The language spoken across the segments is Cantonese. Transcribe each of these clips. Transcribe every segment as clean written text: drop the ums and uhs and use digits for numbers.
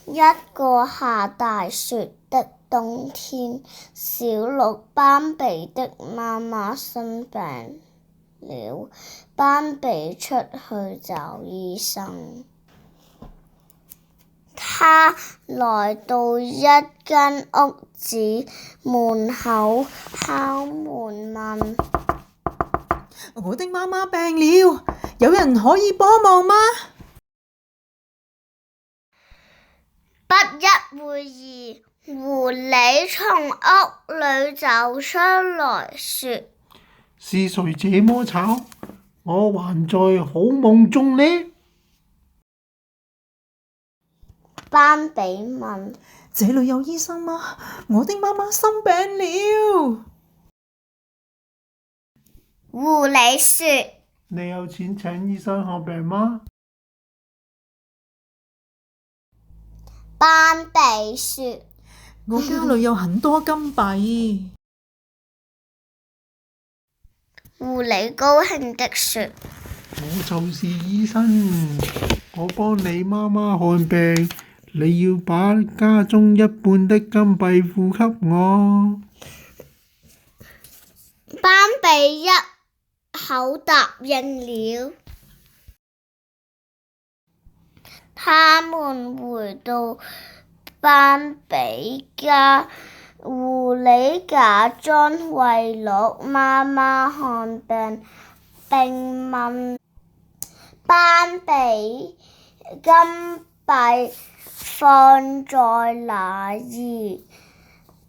一個下大雪的冬天，小鹿斑比的媽媽生病了，斑比出去找醫生。他來到一間屋子門口敲門問：我的媽媽病了，有人可以幫忙嗎？不一會兒，狐狸從屋裏走出來說：是誰這麼吵？我還在好夢中呢。斑比問：這裏有醫生嗎？我的媽媽生病了。狐狸說：你有錢請醫生看病嗎？斑比說：我家裏有很多金幣。狐狸高興地說：我就是醫生，我幫你媽媽看病，你要把家中一半的金幣付給我。斑比一口答應了。他們回到斑比家，狐狸假裝為鹿媽媽看病，並問斑比金幣放在哪兒。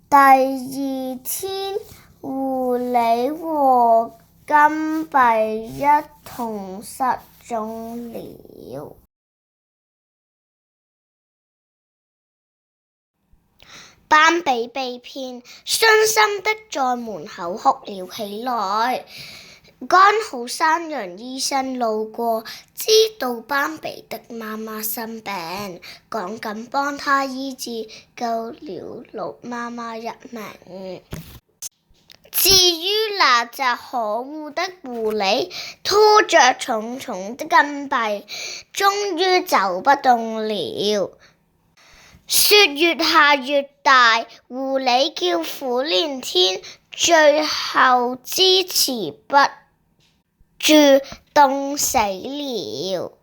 第二天，狐狸和金幣一同失蹤了。斑比被騙，傷心的在門口哭了起來。剛好山羊醫生路過，知道斑比的媽媽生病，趕緊幫她醫治，救了鹿媽媽一命。至於那隻可惡的狐狸，拖着重重的金幣，終於走不動了。雪越下越大，狐狸叫苦連天，最後支持不住，凍死了。